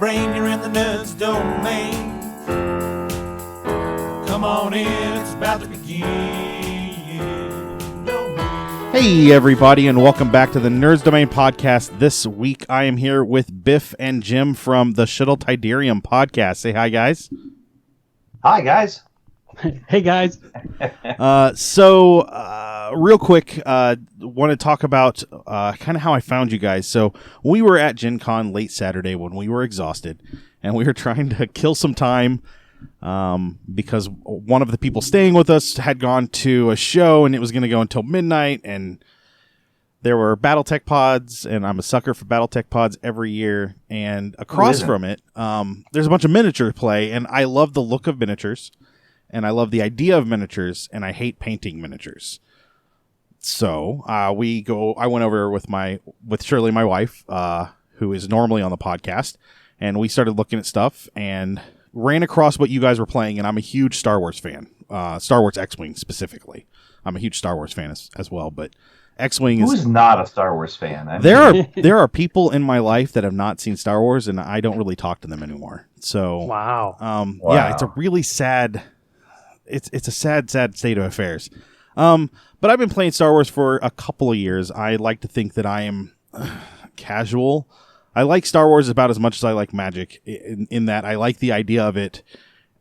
brain, you're in the nerds domain. Come on in, it's about to begin. Hey everybody, and welcome back to the Nerds Domain Podcast. This week I am here with Biff and Jim from the Shuttle Tydirium Podcast. Say hi, guys. Hi, guys. Hey, guys. Real quick, want to talk about kind of how I found you guys. So we were at GenCon late Saturday when we were exhausted, and we were trying to kill some time because one of the people staying with us had gone to a show, and it was going to go until midnight, and there were Battletech pods, and I'm a sucker for Battletech pods every year, and across from it, there's a bunch of miniature play, and I love the look of miniatures. And I love the idea of miniatures, and I hate painting miniatures. So I went over with Shirley, my wife, who is normally on the podcast, and we started looking at stuff and ran across what you guys were playing. And I'm a huge Star Wars fan, Star Wars XWing specifically. I'm a huge Star Wars fan as well, but XWing is. Who's not a Star Wars fan? There are people in my life that have not seen Star Wars, and I don't really talk to them anymore. So wow. Yeah, it's a really sad. It's a sad state of affairs. But I've been playing Star Wars for a couple of years. I like to think that I am casual. I like Star Wars about as much as I like Magic, in that I like the idea of it.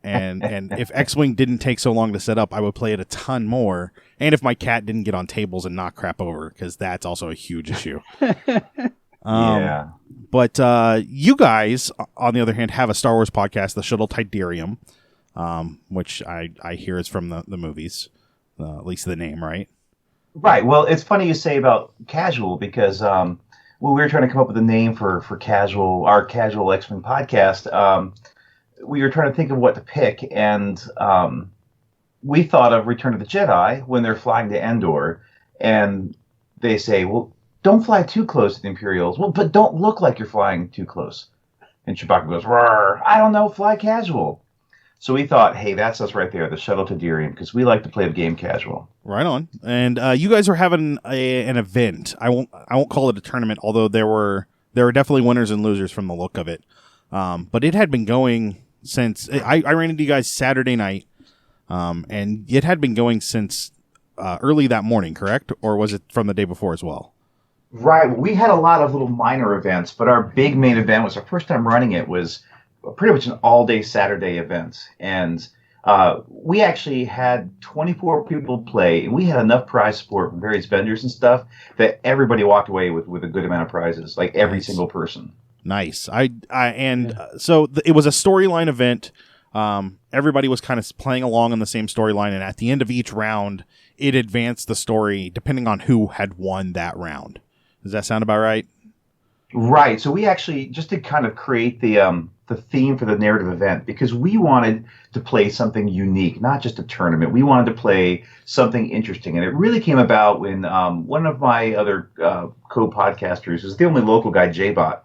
And if X-Wing didn't take so long to set up, I would play it a ton more. And if my cat didn't get on tables and knock crap over, because that's also a huge issue. Yeah. But you guys, on the other hand, have a Star Wars podcast, the Shuttle Tydirium. Which I hear is from the movies, at least the name, right? Right. Well, it's funny you say about casual because when we were trying to come up with a name for casual, our casual X-Men podcast, we were trying to think of what to pick, and we thought of Return of the Jedi when they're flying to Endor, and they say, "Well, don't fly too close to the Imperials." Well, but don't look like you're flying too close. And Chewbacca goes, "Roar! I don't know, fly casual." So we thought, hey, that's us right there, the Shuttle Tydirium, because we like to play the game casual. Right on. And you guys are having an event. I won't call it a tournament, although there were definitely winners and losers from the look of it. But it had been going since I ran into you guys Saturday night, and it had been going since early that morning, correct? Or was it from the day before as well? Right. We had a lot of little minor events, but our big main event was our first time running it was pretty much an all-day Saturday event, and we actually had 24 people play, and we had enough prize support from various vendors and stuff that everybody walked away with a good amount of prizes, like every single person. Nice. So it was a storyline event. Everybody was kind of playing along on the same storyline, and at the end of each round, it advanced the story depending on who had won that round. Does that sound about right? Right. So we actually, just to kind of create the theme for the narrative event, because we wanted to play something unique, not just a tournament. We wanted to play something interesting. And it really came about when one of my other co-podcasters, who's the only local guy, J-Bot,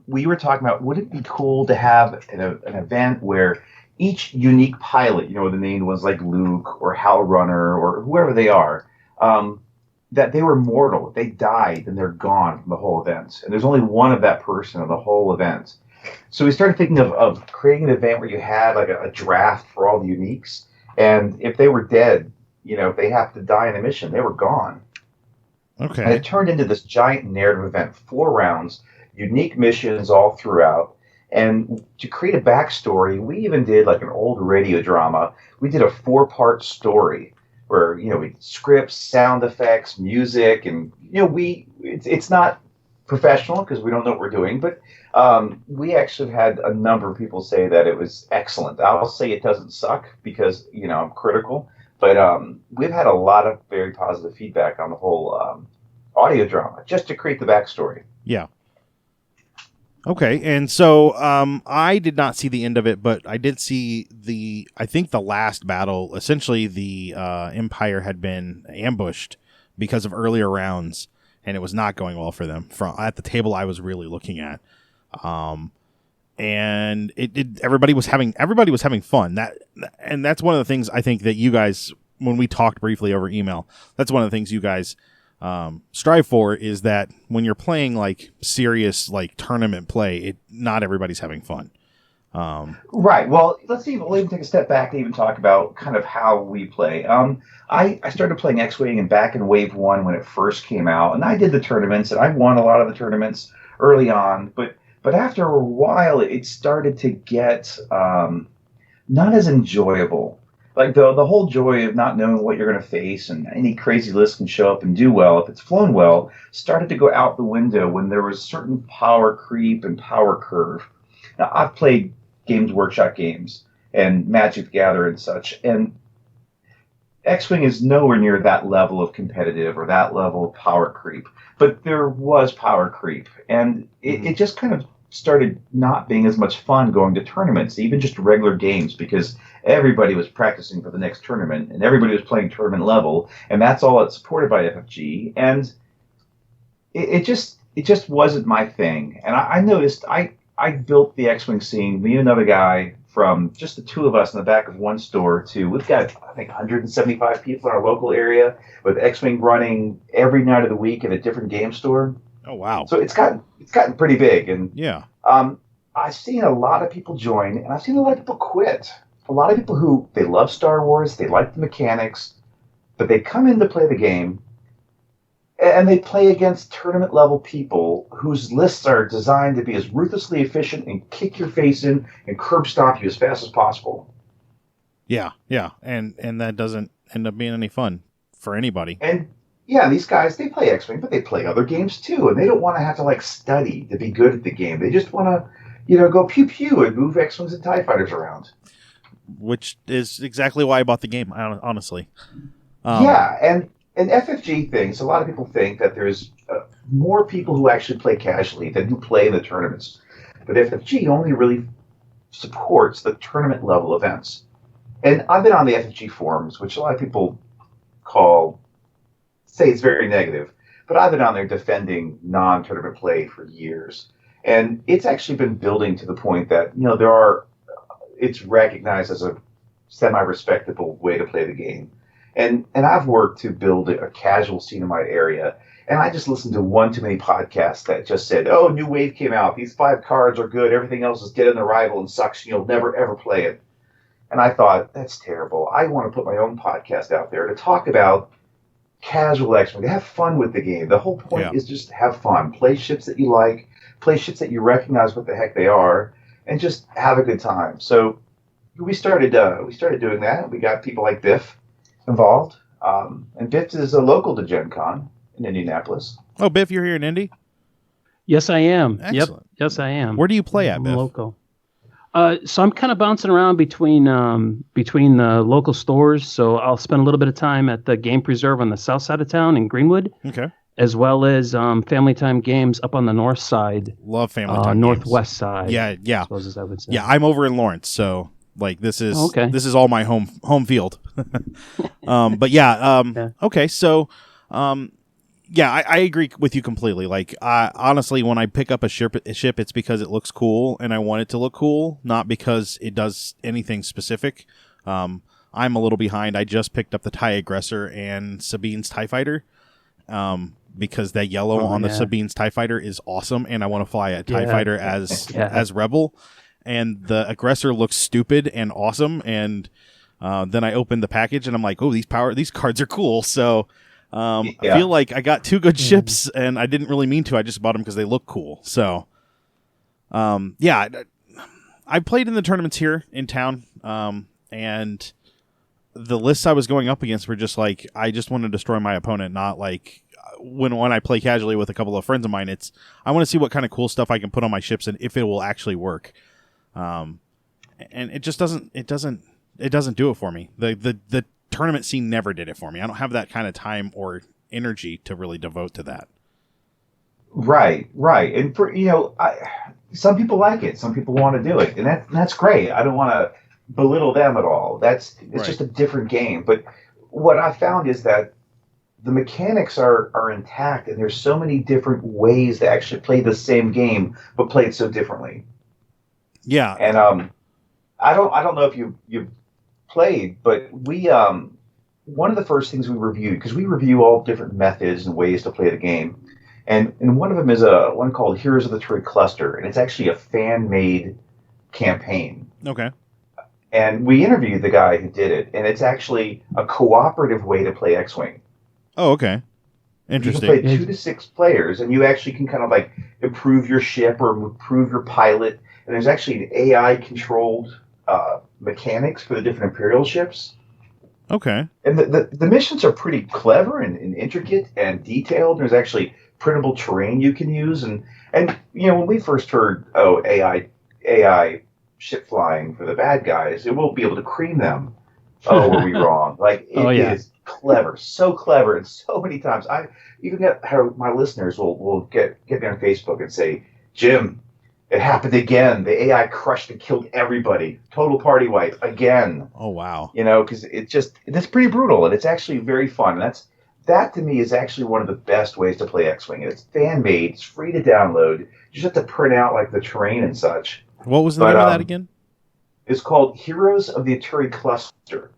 we were talking about, would it be cool to have an event where each unique pilot, the named ones like Luke or Hal Runner or whoever they are, that they were mortal. They died and they're gone from the whole event. And there's only one of that person in the whole event. So we started thinking of creating an event where you had like a draft for all the uniques. And if they were dead, if they have to die in a mission, they were gone. Okay. And it turned into this giant narrative event, 4 rounds, unique missions all throughout. And to create a backstory, we even did like an old radio drama. We did a 4-part story where, we scripts, sound effects, music, and, it's not professional because we don't know what we're doing, but we actually had a number of people say that it was excellent. I'll say it doesn't suck because, I'm critical, but we've had a lot of very positive feedback on the whole audio drama just to create the backstory. Yeah. Okay, and so I did not see the end of it, but I did see the last battle. Essentially, the Empire had been ambushed because of earlier rounds, and it was not going well for them. At the table I was really looking at, and everybody was having fun. That's one of the things I think that you guys, when we talked briefly over email, that's one of the things you guys strive for is that when you're playing like serious like tournament play, not everybody's having fun. Right. Well, we'll even take a step back and even talk about kind of how we play. I started playing X-Wing and back in Wave 1 when it first came out, and I did the tournaments, and I won a lot of the tournaments early on, but after a while, it started to get not as enjoyable. Like the whole joy of not knowing what you're going to face and any crazy list can show up and do well if it's flown well started to go out the window when there was certain power creep and power curve. Now, I've played Games Workshop games and Magic the Gathering and such, and X-Wing is nowhere near that level of competitive or that level of power creep, but there was power creep, and it just kind of started not being as much fun going to tournaments, even just regular games, because everybody was practicing for the next tournament, and everybody was playing tournament level, and that's all that's supported by FFG, and it just wasn't my thing. And I noticed I built the X-Wing scene, me and another guy, from just the two of us in the back of one store to, we've got, I think, 175 people in our local area with X-Wing running every night of the week at a different game store. Oh, wow. So it's gotten pretty big. And yeah, I've seen a lot of people join, and I've seen a lot of people quit. A lot of people who, they love Star Wars, they like the mechanics, but they come in to play the game, and they play against tournament-level people whose lists are designed to be as ruthlessly efficient and kick your face in and curb stomp you as fast as possible. Yeah, and that doesn't end up being any fun for anybody. And yeah, these guys, they play X-Wing, but they play other games too, and they don't want to have to like study to be good at the game. They just want to, go pew-pew and move X-Wings and TIE Fighters around. Which is exactly why I bought the game, honestly. Yeah, and FFG thinks, a lot of people think that there's more people who actually play casually than who play in the tournaments. But FFG only really supports the tournament level events. And I've been on the FFG forums, which a lot of people say it's very negative, but I've been on there defending non-tournament play for years. And it's actually been building to the point that, it's recognized as a semi-respectable way to play the game. And I've worked to build a casual scene in my area, and I just listened to one too many podcasts that just said, "Oh, new wave came out. These 5 cards are good. Everything else is dead in the rival and sucks. And you'll never ever play it." And I thought, that's terrible. I want to put my own podcast out there to talk about casual X-Wing, to have fun with the game. The whole point is just have fun. Play ships that you like. Play ships that you recognize what the heck they are, and just have a good time. So we started doing that. We got people like Biff involved, and Biff is a local to GenCon in Indianapolis. Oh, Biff, you're here in Indy? Yes, I am. Excellent. Yep. Yes, I am. Where do you play at, Biff? Local. So I'm kind of bouncing around between the local stores. So I'll spend a little bit of time at the Game Preserve on the south side of town in Greenwood. Okay. As well as Family Time Games up on the north side. Love Family Time northwest games. side. Yeah. I suppose as I would say. Yeah, I'm over in Lawrence, so like this is this is all my home field. But yeah, okay, so I agree with you completely. Like, honestly, when I pick up a ship, it's because it looks cool and I want it to look cool, not because it does anything specific. I'm a little behind. I just picked up the TIE Aggressor and Sabine's TIE Fighter, because that yellow on the Sabine's TIE Fighter is awesome, and I want to fly a TIE Fighter as Rebel. And the Aggressor looks stupid and awesome, and then I opened the package and I'm like, oh, these cards are cool. So I feel like I got 2 good ships, and I didn't really mean to. I just bought them because they look cool. So I played in the tournaments here in town, and the lists I was going up against were just like, I just want to destroy my opponent, not like when I play casually with a couple of friends of mine. It's I want to see what kind of cool stuff I can put on my ships and if it will actually work. And it just doesn't do it for me. The tournament scene never did it for me. I don't have that kind of time or energy to really devote to that. Right. And for some people like it, some people want to do it, and that's great. I don't want to belittle them at all. It's just a different game. But what I found is that the mechanics are intact, and there's so many different ways to actually play the same game, but play it so differently. Yeah, and I don't know if you played, but we one of the first things we reviewed, because we review all different methods and ways to play the game, and one of them is one called Heroes of the Turret Cluster, and it's actually a fan-made campaign. Okay. And we interviewed the guy who did it, and it's actually a cooperative way to play X-Wing. Oh, okay. Interesting. You can play 2 to 6 players, and you actually can kind of like improve your ship or improve your pilot. And there's actually an AI-controlled mechanics for the different Imperial ships. Okay. And the missions are pretty clever and intricate and detailed. There's actually printable terrain you can use. And when we first heard, AI ship flying for the bad guys, it won't be able to cream them. Oh, were we wrong? Like, it is clever, so clever, and so many times. I even get how my listeners will get me on Facebook and say, Jim, it happened again. The AI crushed and killed everybody. Total party wipe again. Oh, wow. Because it's pretty brutal, and it's actually very fun. And that to me is actually one of the best ways to play X-Wing. It's fan-made. It's free to download. You just have to print out like the terrain and such. What was the name of that again? It's called Heroes of the Turret Cluster.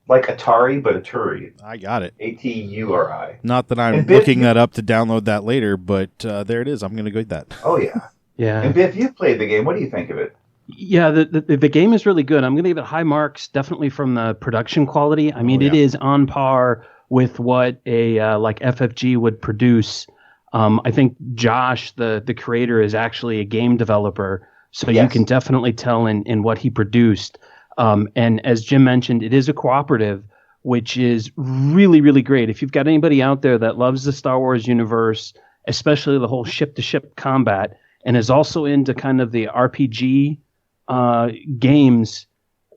Like Atari, but Aturi. I got it. Aturi. Not that I'm looking that up to download that later, but there it is. I'm going to go get that. Oh, yeah. Yeah. And Biff, you've played the game. What do you think of it? Yeah, the game is really good. I'm going to give it high marks, definitely from the production quality. I mean, it is on par with what a like FFG would produce. I think Josh, the creator, is actually a game developer, so you can definitely tell in what he produced. And as Jim mentioned, it is a cooperative, which is really, really great. If you've got anybody out there that loves the Star Wars universe, especially the whole ship-to-ship combat, and is also into kind of the RPG games,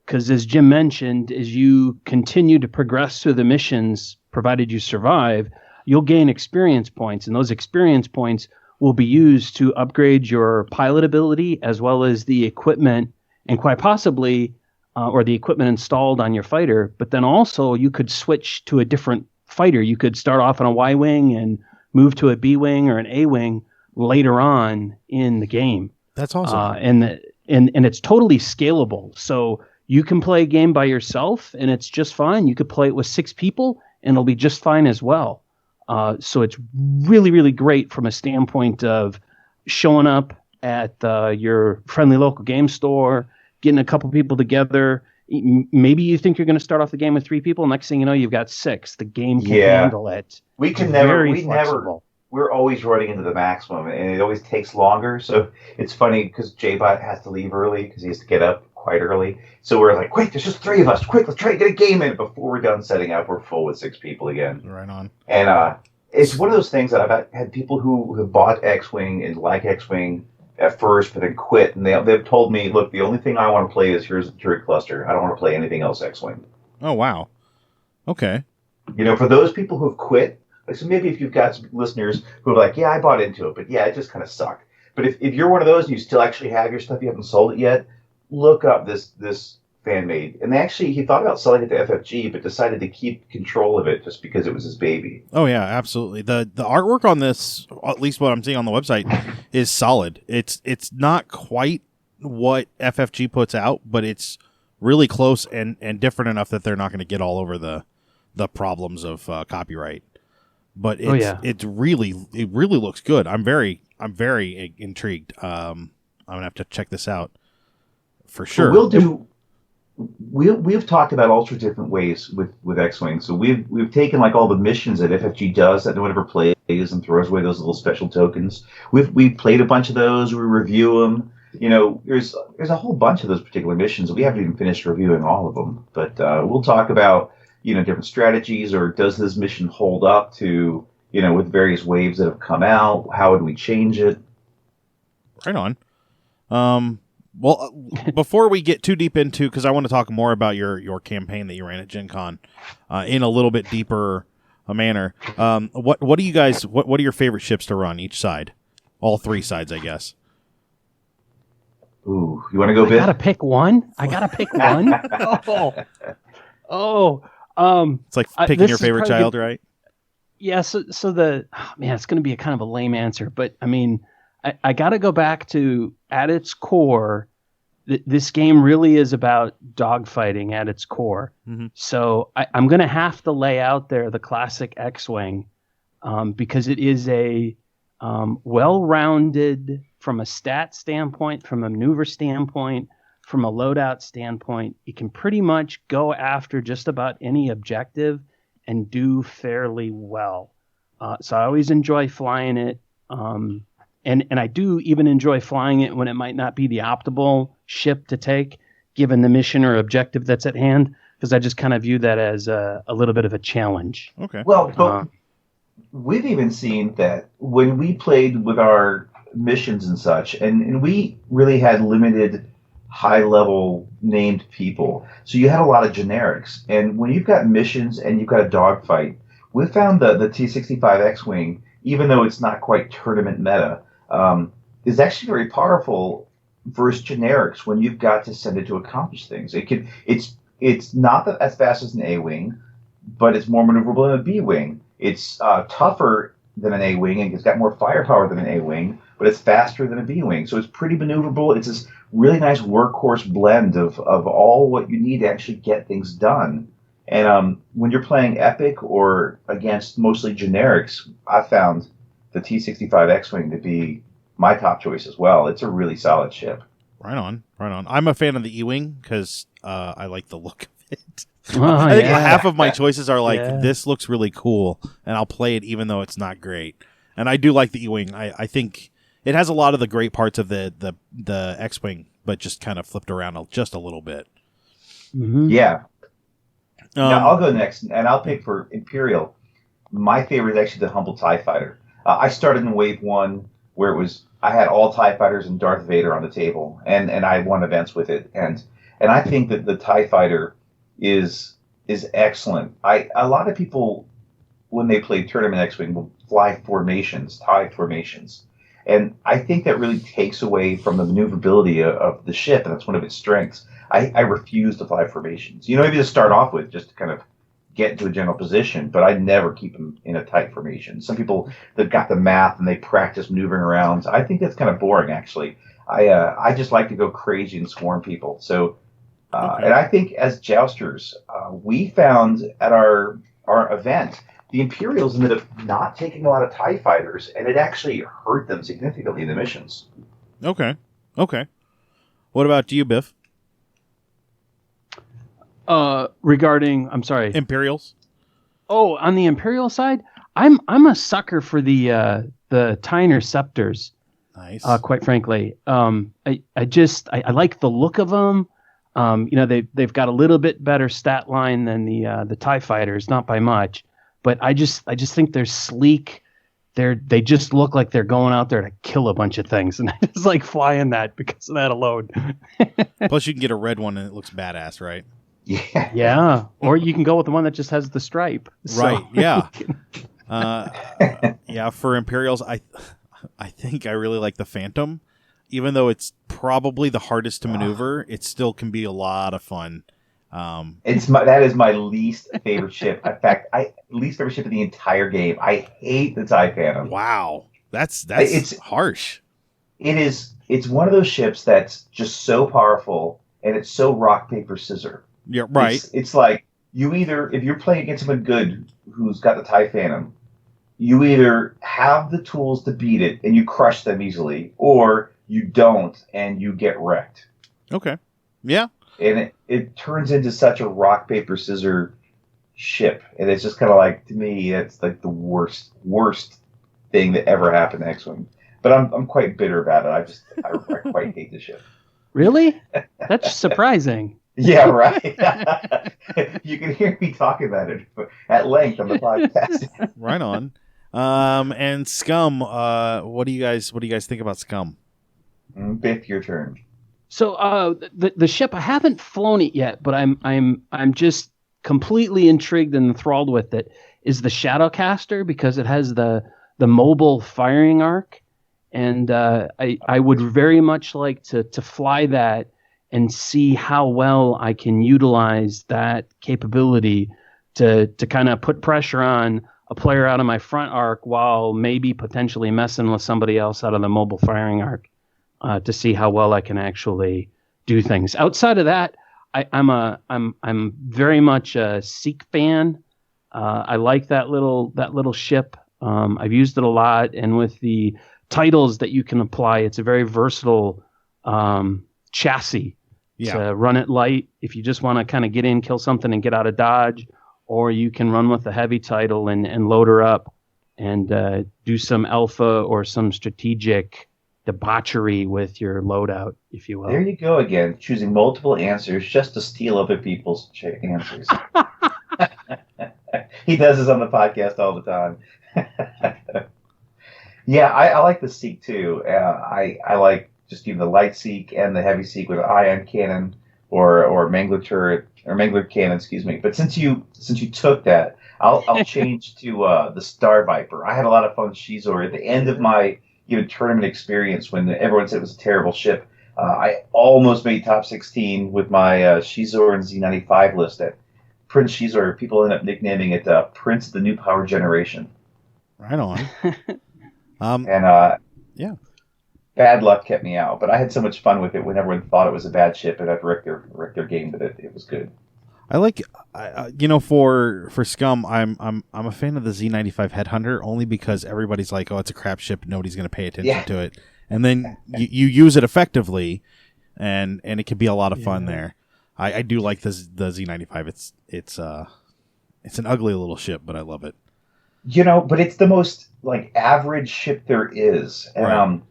because as Jim mentioned, as you continue to progress through the missions, provided you survive, you'll gain experience points, and those experience points will be used to upgrade your pilot ability as well as the equipment, and quite possibly or the equipment installed on your fighter. But then also you could switch to a different fighter. You could start off on a Y-wing and move to a B-wing or an A-wing later on in the game. That's awesome. And it's totally scalable. So you can play a game by yourself and it's just fine. You could play it with 6 people and it'll be just fine as well. So it's really, really great from a standpoint of showing up at your friendly local game store, getting a couple people together. Maybe you think you're going to start off the game with 3 people. Next thing you know, you've got 6. The game can handle it. We're always running into the maximum, and it always takes longer. So it's funny because J-Bot has to leave early because he has to get up quite early. So we're like, quick, there's just 3 of us. Quick, let's try to get a game in. Before we're done setting up, we're full with 6 people again. Right on. And it's one of those things that I've had people who have bought X-Wing and like X-Wing at first, but then quit. And they've told me, look, the only thing I want to play is Here's the Turret Cluster. I don't want to play anything else X-Wing. Oh, wow. Okay. For those people who've quit, so maybe if you've got some listeners who are like, yeah, I bought into it, but yeah, it just kind of sucked. But if you're one of those and you still actually have your stuff, you haven't sold it yet, look up this fan made. And he thought about selling it to FFG, but decided to keep control of it just because it was his baby. Oh yeah, absolutely. The artwork on this, at least what I'm seeing on the website, is solid. It's not quite what FFG puts out, but it's really close and different enough that they're not going to get all over the problems of copyright. But it really looks good. I'm very intrigued. I'm gonna have to check this out for sure. We've talked about all sorts of different ways with X-Wing. So we've taken like all the missions that FFG does that no one ever plays and throws away those little special tokens. We've played a bunch of those. We review them. There's a whole bunch of those particular missions. We haven't even finished reviewing all of them. But we'll talk about different strategies, or does this mission hold up to with various waves that have come out? How would we change it? Right on. Well, before we get too deep into, because I want to talk more about your campaign that you ran at GenCon in a little bit deeper manner. What do you guys? What are your favorite ships to run each side? All 3 sides, I guess. Ooh, you want to go, Biff? I gotta pick one. It's like picking your favorite child, right? Yeah. So it's going to be a kind of a lame answer, but I mean, I got to go back to, at its core, this game really is about dogfighting at its core. Mm-hmm. So I'm going to have to lay out there the classic X-Wing because it is a well-rounded, from a stat standpoint, from a maneuver standpoint, from a loadout standpoint. You can pretty much go after just about any objective and do fairly well. So I always enjoy flying it. And I do even enjoy flying it when it might not be the optimal ship to take, given the mission or objective that's at hand, because I just kind of view that as a little bit of a challenge. Okay. Well, but we've even seen that when we played with our missions and such, and we really had limited high-level named people. So you had a lot of generics. And when you've got missions and you've got a dogfight, we found the T65 XWing, even though it's not quite tournament meta, is actually very powerful versus generics when you've got to send it to accomplish things. It's not as fast as an A-wing, but it's more maneuverable than a B-wing. It's tougher than an A-wing, and it's got more firepower than an A-wing, but it's faster than a B-wing. So it's pretty maneuverable. It's this really nice workhorse blend of all what you need to actually get things done. And when you're playing Epic or against mostly generics, I found the T65 X-Wing to be my top choice as well. It's a really solid ship. Right on. I'm a fan of the E-Wing because I like the look of it. Oh, I think yeah. half of my choices are like, Yeah. this looks really cool, and I'll play it even though it's not great. And I do like the E-Wing. I think it has a lot of the great parts of the X-Wing, but just kind of flipped around just a little bit. Mm-hmm. Yeah. Now I'll go next, and I'll pick for Imperial. My favorite is actually the Humble TIE Fighter. I started in Wave 1, where I had all TIE Fighters and Darth Vader on the table, and I won events with it. And I think that the TIE Fighter is excellent. A lot of people, when they play Tournament X-Wing, will fly formations, TIE formations. And I think that really takes away from the maneuverability of the ship, and that's one of its strengths. I refuse to fly formations. Maybe to start off with, just to kind of get into a general position, but I never keep them in a tight formation. Some people, they've got the math and they practice maneuvering around. I think that's kind of boring, actually. I just like to go crazy and swarm people. So, Okay. and I think as jousters, we found at our event, the Imperials ended up not taking a lot of TIE fighters, and it actually hurt them significantly in the missions. Okay. What about you, Biff? Regarding, I'm sorry. Imperials? Oh, on the Imperial side, I'm a sucker for the TIE Interceptors. Nice. Quite frankly, I like the look of them. They've got a little bit better stat line than the TIE Fighters, not by much, but I just think they're sleek. They just look like they're going out there to kill a bunch of things, and I just like flying that because of that alone. Plus, you can get a red one and it looks badass, right? Yeah. Yeah, or you can go with the one that just has the stripe. Right. Yeah. Yeah. For Imperials, I think I really like the Phantom, even though it's probably the hardest to maneuver. It still can be a lot of fun. That is my least favorite ship. In fact, least favorite ship in the entire game. I hate the TIE Phantom. Wow, that's It's harsh. It's one of those ships that's just so powerful, and it's so rock paper scissor. Yeah. Right. It's like if you're playing against someone good who's got the TIE Phantom, you either have the tools to beat it and you crush them easily, or you don't and you get wrecked. Okay. Yeah. And it turns into such a rock paper scissor ship, and it's just kind of like, to me, it's like the worst thing that ever happened to X-Wing. But I'm quite bitter about it. I quite hate the ship. Really? That's surprising. Yeah, right. You can hear me talking about it at length on the podcast. Right on. And Scum. What do you guys think about Scum? Biff, your turn. So the ship, I haven't flown it yet, but I'm just completely intrigued and enthralled with it. Is the Shadowcaster, because it has the mobile firing arc, and I would very much like to fly that and see how well I can utilize that capability to kind of put pressure on a player out of my front arc while maybe potentially messing with somebody else out of the mobile firing arc, to see how well I can actually do things. Outside of that, I'm very much a Seek fan. I like that little ship. I've used it a lot, and with the titles that you can apply, it's a very versatile chassis to run it light if you just want to kind of get in, kill something, and get out of dodge, or you can run with a heavy title and load her up and do some alpha or some strategic debauchery with your loadout, if you will. There you go again, choosing multiple answers just to steal other people's answers. He does this on the podcast all the time. Yeah, I like the Seek too. I like just even the light Seek and the heavy Seek with ion cannon or Mangler turret or Mangler cannon, excuse me. But since you took that, I'll change to the Star Viper. I had a lot of fun with Shizor at the end of my tournament experience when everyone said it was a terrible ship. I almost made top 16 with my Shizor and Z95 list at Prince Shizor. People end up nicknaming it Prince of the New Power Generation. Right on. Yeah. Bad luck kept me out, but I had so much fun with it when everyone thought it was a bad ship and I'd wreck their game, but it was good. I like, for Scum, I'm a fan of the Z95 Headhunter only because everybody's like, oh, it's a crap ship, nobody's going to pay attention to it, and then you use it effectively, and it can be a lot of fun there. I do like the Z95. It's an ugly little ship, but I love it. But it's the most average ship there is, and right.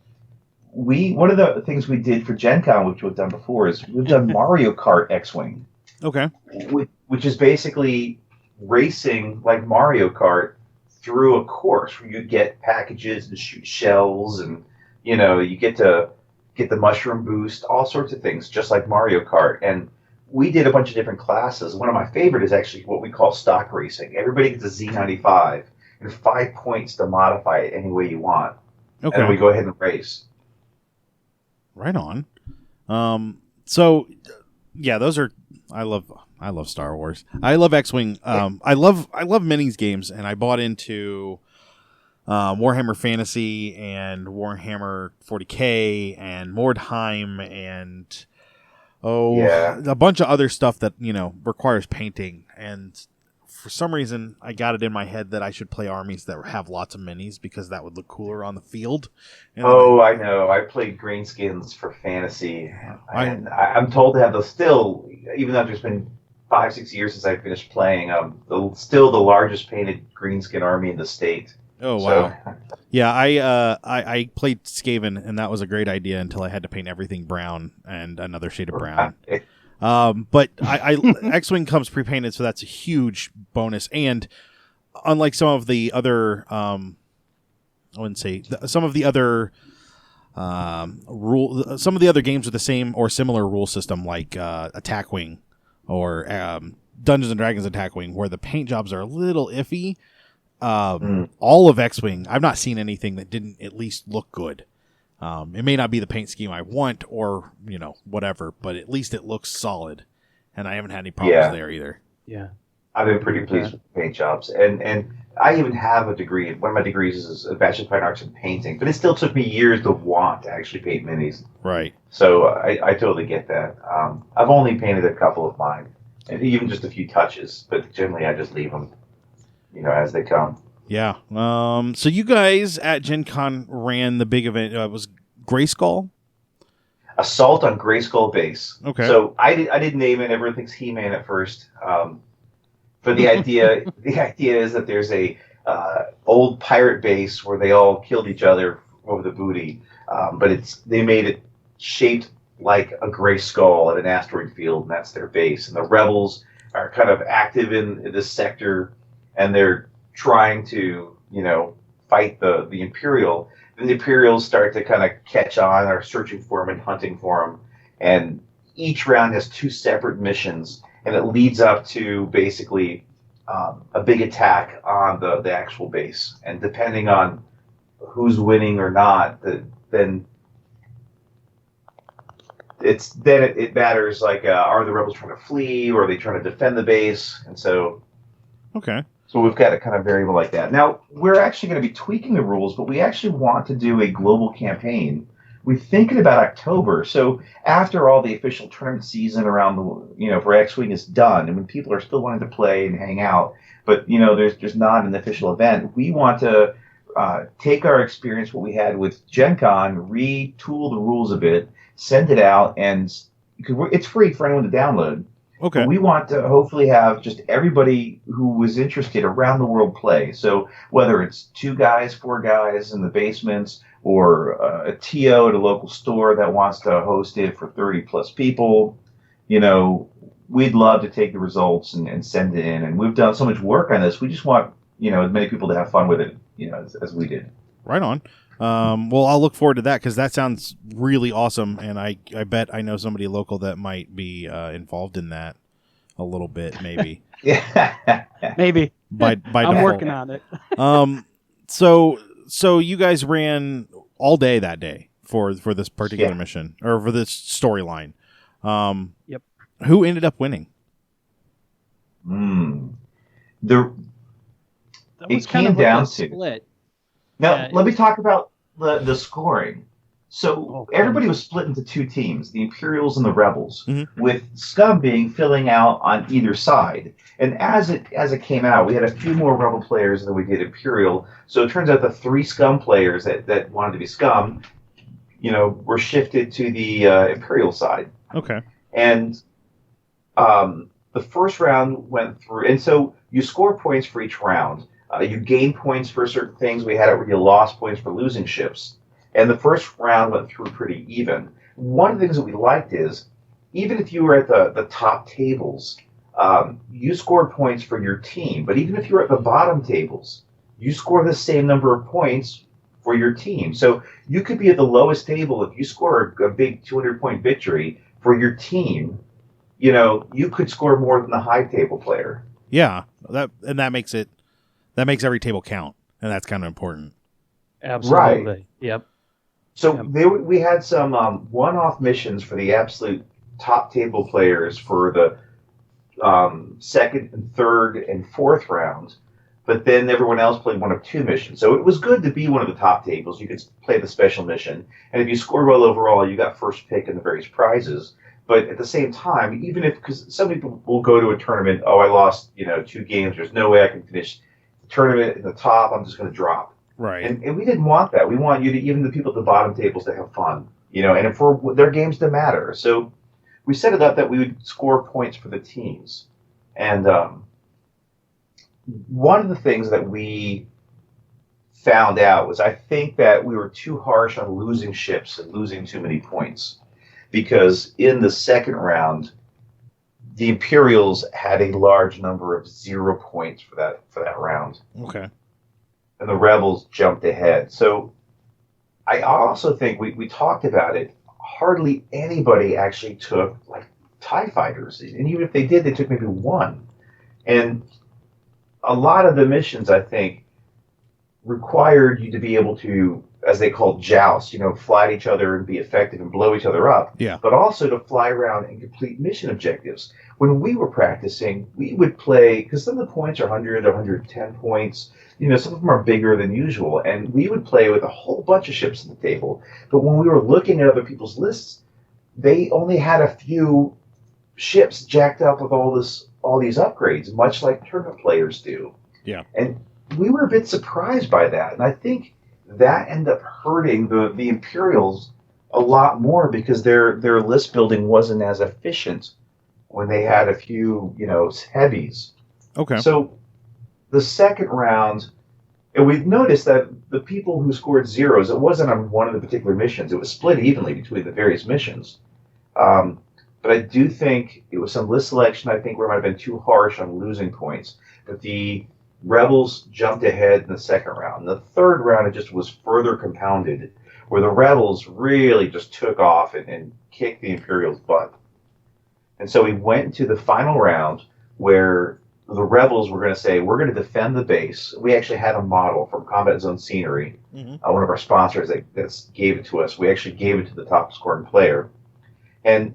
One of the things we did for GenCon, which we've done before, is we've done Mario Kart XWing. Okay. Which is basically racing like Mario Kart through a course where you get packages and shoot shells, and you get to get the mushroom boost, all sorts of things, just like Mario Kart. And we did a bunch of different classes. One of my favorite is actually what we call stock racing. Everybody gets a Z95 and 5 points to modify it any way you want. Okay. And we go ahead and race. Right on. So yeah, those are. I love Star Wars. I love X-Wing. I love minis games, and I bought into Warhammer Fantasy and Warhammer 40K and Mordheim and a bunch of other stuff that requires painting. And for some reason, I got it in my head that I should play armies that have lots of minis because that would look cooler on the field. And I know. I played greenskins for fantasy, and I'm told to have those still, even though it's been 5-6 years since I finished playing. Still the largest painted greenskin army in the state. Oh wow! So, yeah, I played Skaven, and that was a great idea until I had to paint everything brown and another shade of brown. But X-Wing comes pre-painted, so that's a huge bonus. And unlike some of the other, some of the other games with the same or similar rule system, like Attack Wing or Dungeons and Dragons Attack Wing, where the paint jobs are a little iffy. All of X-Wing, I've not seen anything that didn't at least look good. It may not be the paint scheme I want or, whatever, but at least it looks solid. And I haven't had any problems there either. Yeah. I've been pretty pleased with the paint jobs. And I even have a degree. One of my degrees is a Bachelor of Fine Arts in painting. But it still took me years to want to actually paint minis. Right. So I totally get that. I've only painted a couple of mine. And even just a few touches. But generally I just leave them, as they come. Yeah. So you guys at GenCon ran the big event. It was Grayskull? Assault on Grayskull base. Okay. So I didn't name it. Everyone thinks He-Man at first. But the idea is that there's a old pirate base where they all killed each other over the booty. But they made it shaped like a gray skull at an asteroid field, and that's their base. And the rebels are kind of active in this sector, and they're trying to, fight the Imperial. Then the Imperials start to kind of catch on, are searching for them and hunting for them. And each round has 2 separate missions, and it leads up to basically a big attack on the actual base. And depending on who's winning or not, then it matters. Like, are the rebels trying to flee, or are they trying to defend the base? And so, okay. So we've got a kind of variable like that. Now, we're actually going to be tweaking the rules, but we actually want to do a global campaign we're thinking about October. So after all the official tournament season around for XWing is done, and when people are still wanting to play and hang out, but there's not an official event, we want to take our experience, what we had with GenCon, retool the rules a bit, send it out, and because it's free for anyone to download. Okay. But we want to hopefully have just everybody who was interested around the world play. So whether it's 2 guys, 4 guys in the basements, or a TO at a local store that wants to host it for 30 plus people, we'd love to take the results and send it in. And we've done so much work on this. We just want, as many people to have fun with it, as we did. Right on. Well, I'll look forward to that because that sounds really awesome. And I bet I know somebody local that might be involved in that a little bit, maybe. Yeah. Maybe. By I'm default. working on it. So you guys ran all day that day for this particular mission or for this storyline. Yep. Who ended up winning? That was It kind came of like down a to split. Now, Yeah, let me talk about the scoring. So Okay. everybody was split into 2 teams, the Imperials and the Rebels, Mhm. with Scum filling out on either side. And as it came out, we had a few more Rebel players than we did Imperial. So it turns out the 3 Scum players that wanted to be Scum, were shifted to the Imperial side. Okay. And the first round went through, and so you score points for each round. You gain points for certain things. We had it where you lost points for losing ships. And the first round went through pretty even. One of the things that we liked is, even if you were at the top tables, you scored points for your team. But even if you were at the bottom tables, you score the same number of points for your team. So you could be at the lowest table. If you score a big 200-point victory for your team, you could score more than the high table player. Yeah, that makes every table count, and that's kind of important. Absolutely. Right. Yep. So Yep. we had some one-off missions for the absolute top table players for the second and third and fourth round, but then everyone else played one of 2 missions. So it was good to be one of the top tables. You could play the special mission, and if you scored well overall, you got first pick in the various prizes. But at the same time, even because some people will go to a tournament, I lost 2 games, there's no way I can finish the tournament in the top, I'm just going to drop. Right. And we didn't want that. We want even the people at the bottom tables to have fun, and for their games to matter. So we set it up that we would score points for the teams. And one of the things that we found out was I think that we were too harsh on losing ships and losing too many points. Because in the second round, the Imperials had a large number of 0 points for that round. Okay. And the Rebels jumped ahead. So I also think we talked about it. Hardly anybody actually took TIE fighters. And even if they did, they took maybe 1. And a lot of the missions, I think, required you to be able to, as they call joust, fly at each other and be effective and blow each other up. Yeah. But also to fly around and complete mission objectives. When we were practicing, we would play, because some of the points are 100 or 110 points. Some of them are bigger than usual. And we would play with a whole bunch of ships at the table. But when we were looking at other people's lists, they only had a few ships jacked up with all these upgrades, much like tournament players do. Yeah. And we were a bit surprised by that. And I think that ended up hurting the Imperials a lot more because their list building wasn't as efficient when they had a few, heavies. Okay. So the second round, and we noticed that the people who scored 0s, it wasn't on one of the particular missions. It was split evenly between the various missions. But I do think it was some list selection, I think, where it might have been too harsh on losing points. But the Rebels jumped ahead in the second round. In the third round, it just was further compounded, where the Rebels really just took off and kicked the Imperials' butt. And so we went into the final round where the Rebels were going to say, we're going to defend the base. We actually had a model from Combat Zone Scenery, one of our sponsors that gave it to us. We actually gave it to the top scoring player. And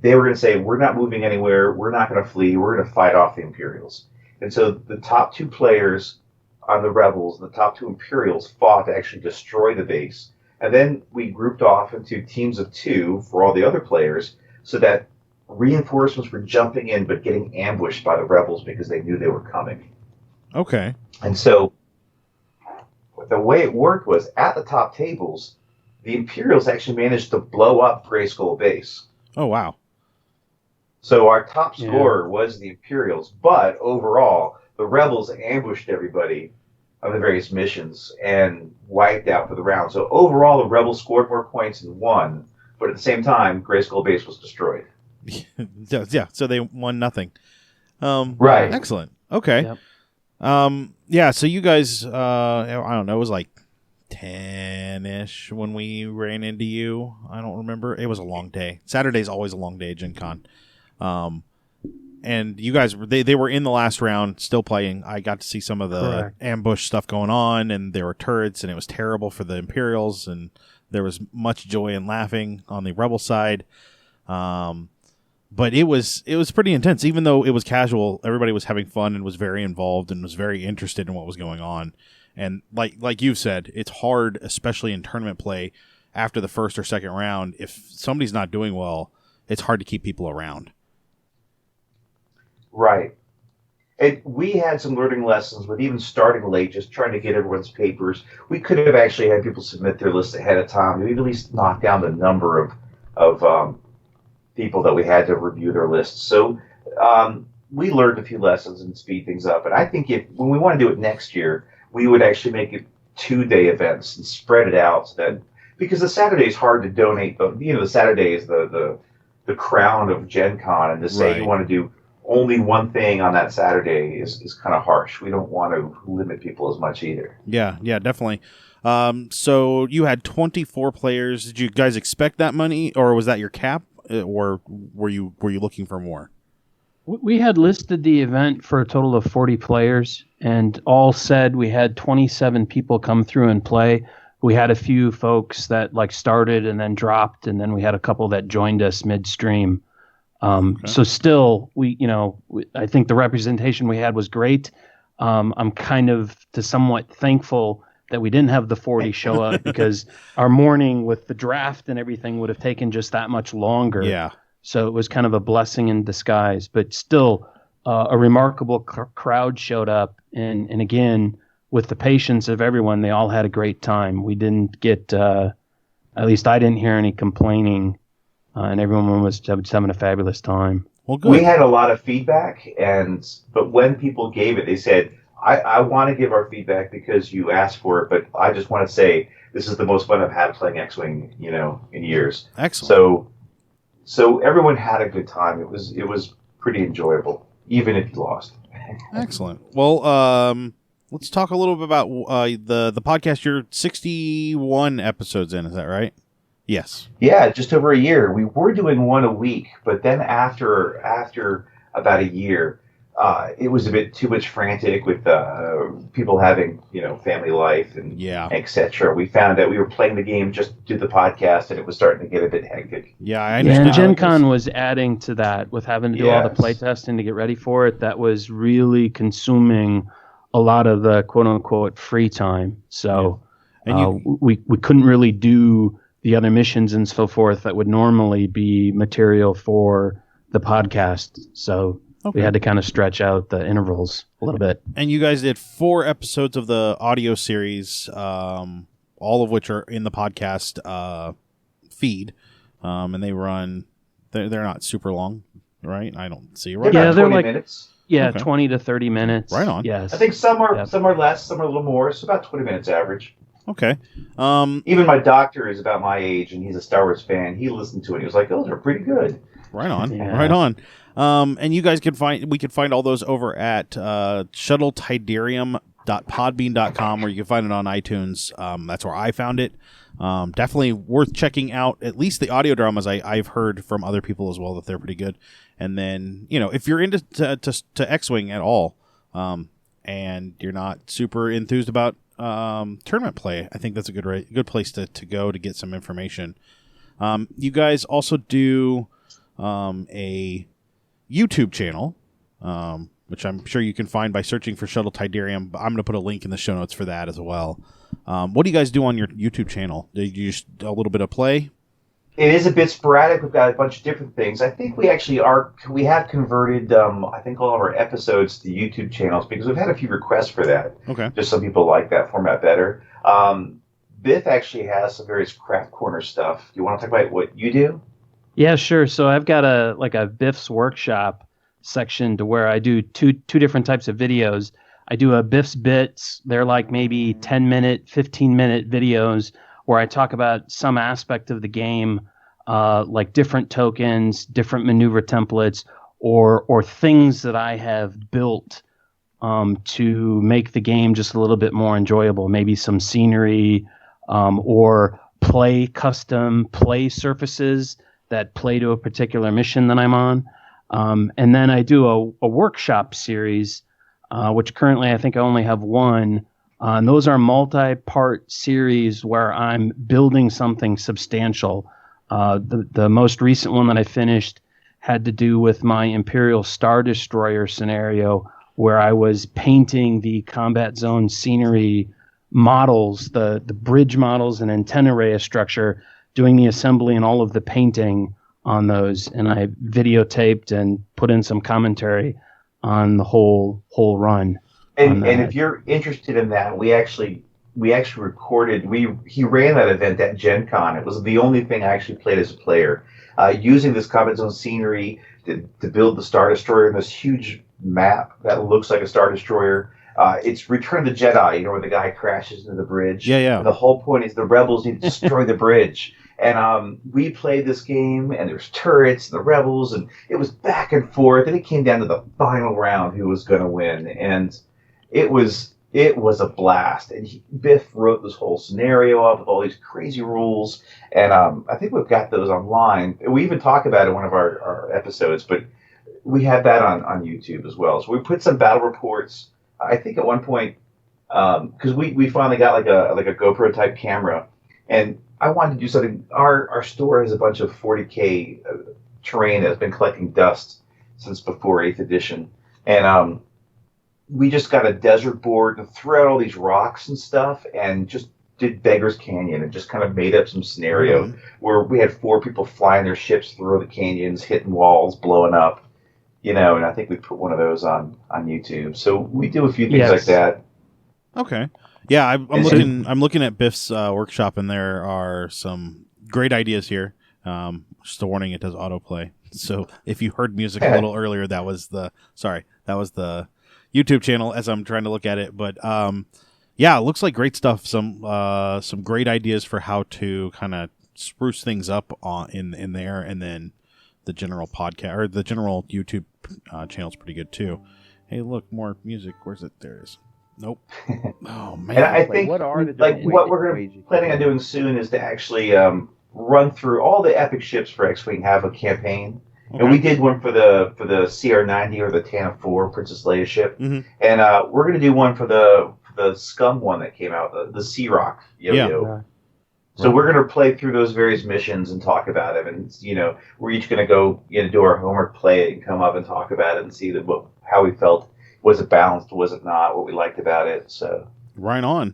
they were going to say, we're not moving anywhere. We're not going to flee. We're going to fight off the Imperials. And so the top 2 players on the Rebels and the top 2 Imperials fought to actually destroy the base. And then we grouped off into teams of 2 for all the other players so that reinforcements were jumping in but getting ambushed by the rebels because they knew they were coming. Okay. And so the way it worked was at the top tables, the Imperials actually managed to blow up Grayskull base. Oh, wow. So our top scorer was the Imperials, but overall, the rebels ambushed everybody on the various missions and wiped out for the round. So overall, the rebels scored more points and won, but at the same time, Grayskull base was destroyed. Yeah, so they won nothing. Right. Excellent. Okay. Yep. Yeah, so you guys, I don't know, it was like 10-ish when we ran into you. I don't remember. It was a long day. Saturday's always a long day at GenCon. And you guys, they were in the last round still playing. I got to see some of the ambush stuff going on, and there were turrets, and it was terrible for the Imperials, and there was much joy and laughing on the Rebel side. But it was pretty intense. Even though it was casual, everybody was having fun and was very involved and was very interested in what was going on. And like you said, it's hard, especially in tournament play, after the first or second round. If somebody's not doing well, it's hard to keep people around. Right. And we had some learning lessons with even starting late, just trying to get everyone's papers. We could have actually had people submit their lists ahead of time. We'd at least knock down the number of people that we had to review their lists. So we learned a few lessons and speed things up. And I think when we want to do it next year, we would actually make it 2-day events and spread it out. So that, because the Saturday is hard to donate. The Saturday is the crown of GenCon, and to say you want to do only one thing on that Saturday is kind of harsh. We don't want to limit people as much either. Yeah, definitely. So you had 24 players. Did you guys expect that many, or was that your cap, or were you looking for more? We had listed the event for a total of 40 players, and all said we had 27 people come through and play. We had a few folks that started and then dropped, and then we had a couple that joined us midstream. So still, I think the representation we had was great. I'm kind of somewhat thankful that we didn't have the 40 show up because our morning with the draft and everything would have taken just that much longer. Yeah. So it was kind of a blessing in disguise, but still a remarkable crowd showed up. And again, with the patience of everyone, they all had a great time. We didn't get, at least I didn't hear any complaining. And everyone was having a fabulous time. Well, good. We had a lot of feedback, but when people gave it, they said, I want to give our feedback because you asked for it, but I just want to say this is the most fun I've had playing XWing, in years. Excellent. So everyone had a good time. It was pretty enjoyable, even if you lost. Excellent. Well, let's talk a little bit about the podcast. You're 61 episodes in, is that right? Yes. Yeah, just over a year. We were doing one a week, but then after about a year, it was a bit too much frantic with people having family life and etc. We found that we were playing the game just to do the podcast, and it was starting to get a bit hectic. Yeah, I understand. And Gen Con was adding to that with having to do all the play testing to get ready for it. That was really consuming a lot of the quote unquote free time. So we couldn't really do the other missions and so forth that would normally be material for the podcast. So we had to kind of stretch out the intervals a little bit. And you guys did 4 episodes of the audio series, all of which are in the podcast feed. And they run, they're not super long, right? I don't see it right. Yeah, they're 20 minutes. Yeah, 20 to 30 minutes. Right on. Yes. I think some are less, some are a little more. It's about 20 minutes average. Okay. Even my doctor is about my age, and he's a Star Wars fan. He listened to it. He was like, "Those are pretty good." Right on. Right on. And you guys we could find all those over at shuttletydirium.podbean.com, where you can find it on iTunes. That's where I found it. Definitely worth checking out. At least the audio dramas I've heard from other people as well that they're pretty good. And then if you're into to X-Wing at all, and you're not super enthused about tournament play, I think that's a good place to go to get some information. You guys also do a YouTube channel, which I'm sure you can find by searching for Shuttle Tydirium. I'm going to put a link in the show notes for that as well. What do you guys do on your YouTube channel? Do you just a little bit of play? It is a bit sporadic. We've got a bunch of different things. I think we have converted, I think, all of our episodes to YouTube channels because we've had a few requests for that. Okay. Just some people like that format better. Biff actually has some various craft corner stuff. Do you want to talk about what you do? Yeah, sure. So I've got a Biffs Workshop section to where I do two different types of videos. I do a Biff's Bits. They're like maybe 10-minute, 15-minute videos where I talk about some aspect of the game, like different tokens, different maneuver templates, or things that I have built to make the game just a little bit more enjoyable. Maybe some scenery, or custom play surfaces that play to a particular mission that I'm on. And then I do a workshop series, which currently I think I only have one. And those are multi-part series where I'm building something substantial. The most recent one that I finished had to do with my Imperial Star Destroyer scenario, where I was painting the combat zone scenery models, the bridge models and antenna array structure, doing the assembly and all of the painting on those. And I videotaped and put in some commentary on the whole run. And if you're interested in that, we actually recorded. He ran that event at GenCon. It was the only thing I actually played as a player, using this combat zone scenery to build the Star Destroyer in this huge map that looks like a Star Destroyer. It's Return of the Jedi, where the guy crashes into the bridge. Yeah. And the whole point is the rebels need to destroy the bridge. And we played this game, and there's turrets and the rebels, and it was back and forth, and it came down to the final round who was going to win. And it was a blast. And Biff wrote this whole scenario up with all these crazy rules, and I think we've got those online. We even talk about it in one of our episodes, but we have that on YouTube as well. So we put some battle reports. I think at one point, because we finally got like a GoPro type camera, and I wanted to do something. Our store has a bunch of 40K terrain that's been collecting dust since before 8th edition, and we just got a desert board and threw out all these rocks and stuff, and just did Beggar's Canyon and just kind of made up some scenario where we had 4 people flying their ships through the canyons, hitting walls, blowing up. And I think we put one of those on YouTube. So we do a few things like that. Okay. Yeah, I'm looking at Biff's Workshop, and there are some great ideas here. Just a warning, it does autoplay. So if you heard music a little earlier, that was the YouTube channel as I'm trying to look at it. But yeah, it looks like great stuff. Some great ideas for how to kind of spruce things up in there, and then the general podcast or the general YouTube channel is pretty good too. Hey, look, more music. Where's it? There it is. Nope. Oh man. And I think what we're planning on doing soon is to actually run through all the epic ships for X-Wing have a campaign. Okay. And we did one for the CR-90 or the Tana 4 Princess Leia ship, and we're going to do one for the Scum one that came out, the Sea Rock Yo-Yo. Yeah. So we're going to play through those various missions and talk about it, and we're each going to go do our homework, play it, and come up and talk about it and see how we felt. Was it balanced? Was it not? What we liked about it? So right on.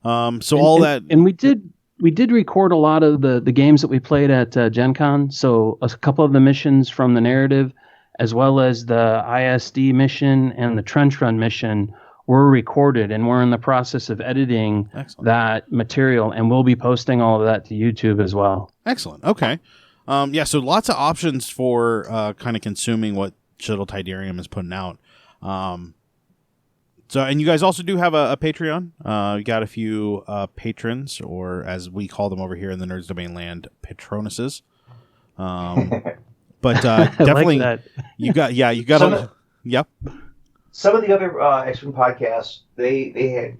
And we did record a lot of the games that we played at GenCon. So a couple of the missions from the narrative, as well as the ISD mission and the Trench Run mission, were recorded, and we're in the process of editing that material, and we'll be posting all of that to YouTube as well. Excellent. Okay. So lots of options for kind of consuming what Shuttle Tydirium is putting out. And you guys also do have a Patreon. You got a few patrons, or as we call them over here in the Nerds Domain land, patronuses. But definitely, like you got yep. Some of the other X-Wing podcasts, they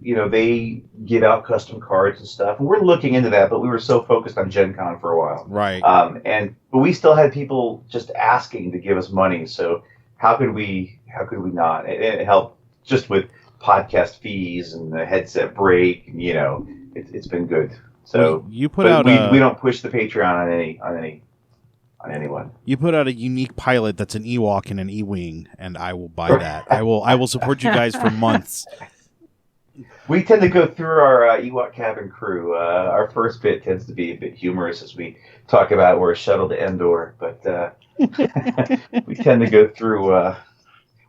give out custom cards and stuff, and we're looking into that. But we were so focused on GenCon for a while, right? But we still had people just asking to give us money. So how could we not? It helped just with podcast fees and the headset break. It's been good. So you put out. We don't push the Patreon on any. on anyone. You put out a unique pilot that's an Ewok and an E-wing, and I will buy that. I will support you guys for months. We tend to go through our Ewok cabin crew. Our first bit tends to be a bit humorous as we talk about we're a shuttle to Endor, but we tend to go through.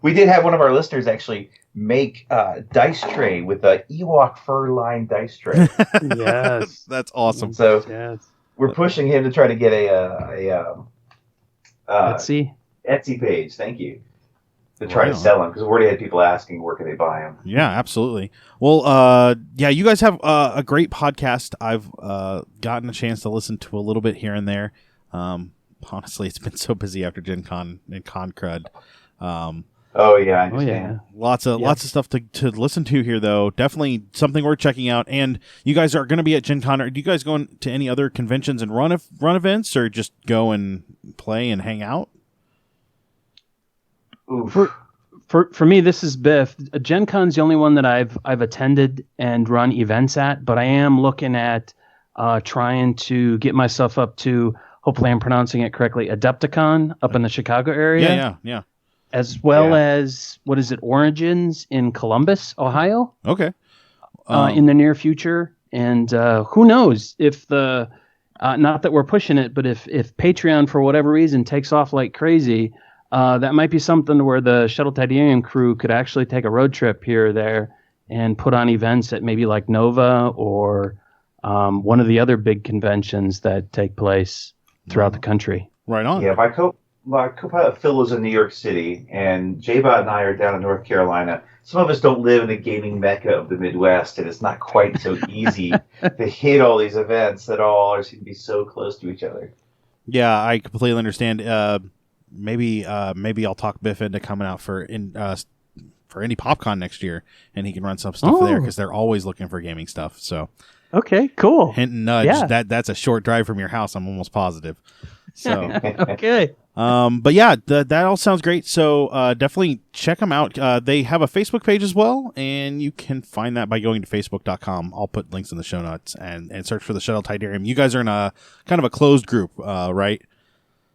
We did have one of our listeners actually make a dice tray with a Ewok fur-lined dice tray. Yes, That's awesome. So yes. we're pushing him to try to get a Let's see. Etsy page. Thank you. To try to sell them, because we already had people asking where can they buy them. Yeah, absolutely. Well, yeah, you guys have a great podcast. I've gotten a chance to listen to a little bit here and there. Honestly, it's been so busy after Gen Con and Con Crud. Oh yeah, I understand. Lots of stuff to listen to here, though. Definitely something worth checking out. And you guys are going to be at Gen Con. Are you guys going to any other conventions and run events, or just go and play and hang out? For me, this is Biff. Gen Con's the only one that I've attended and run events at, but I am looking at trying to get myself up to, hopefully I'm pronouncing it correctly, Adepticon up in the Chicago area. Yeah. As well as, what is it, Origins in Columbus, Ohio? Okay. In the near future. And who knows if not that we're pushing it, but if Patreon, for whatever reason, takes off like crazy, that might be something where the Shuttle Tydirium crew could actually take a road trip here or there and put on events at maybe like Nova or one of the other big conventions that take place throughout the country. Right on. Yeah, my co-pilot Phil is in New York City, and J-Bot and I are down in North Carolina. Some of us don't live in the gaming mecca of the Midwest, and it's not quite so easy to hit all these events that all seem to be so close to each other. Yeah, I completely understand. Maybe I'll talk Biff into coming out for Indie PopCon next year, and he can run some stuff there because they're always looking for gaming stuff. So, okay, cool. Hint and nudge. Yeah. That's a short drive from your house. I'm almost positive. So, okay. But yeah, that all sounds great. So definitely check them out. They have a Facebook page as well, and you can find that by going to facebook.com. I'll put links in the show notes and search for the Shuttle Tydirium. You guys are in a kind of a closed group, right?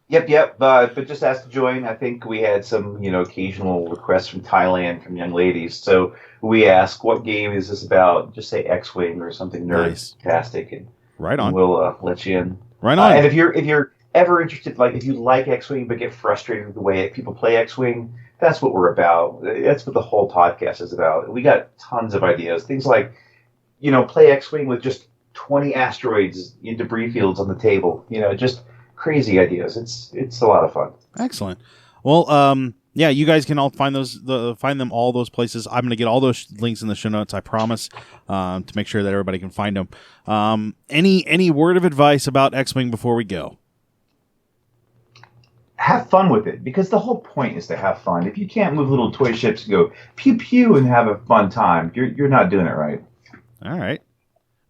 Yep. But just asked to join. I think we had some, occasional requests from Thailand from young ladies. So we ask, what game is this about? Just say X-Wing or something nerd-tastic, and right on. We'll let you in. Right on. And if you're ever interested, like if you like X-Wing but get frustrated with the way people play X-Wing, that's what we're about. That's what the whole podcast is about. We got tons of ideas. Things like, play X-Wing with just 20 asteroids in debris fields on the table. Just crazy ideas. It's a lot of fun. Excellent. Well, yeah, you guys can all find them all those places. I'm going to get all those links in the show notes, I promise, to make sure that everybody can find them. Any word of advice about X-Wing before we go? Have fun with it, because the whole point is to have fun. If you can't move little toy ships and go pew pew and have a fun time, you're not doing it right. All right,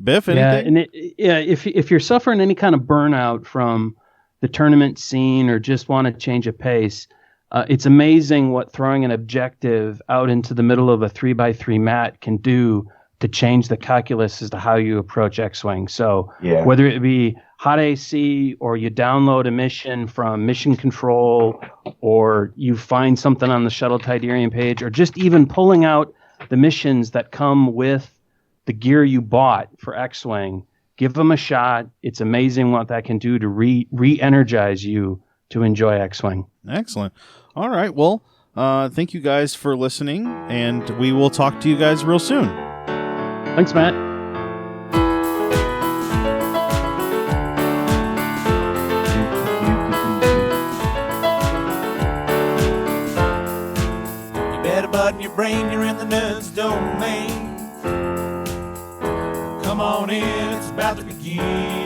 Biff. Anything? If you're suffering any kind of burnout from the tournament scene or just want to change a pace, it's amazing what throwing an objective out into the middle of a 3x3 mat can do to change the calculus as to how you approach X-Wing. So whether it be hot AC, or you download a mission from Mission Control, or you find something on the Shuttle Tydirium page, or just even pulling out the missions that come with the gear you bought for X-Wing, give them a shot. It's amazing what that can do to re-energize you to enjoy X-Wing. Excellent. All right. Well, thank you guys for listening, and we will talk to you guys real soon. Thanks, Matt. You better button your brain, you're in the nerds domain. Come on in, it's about to begin.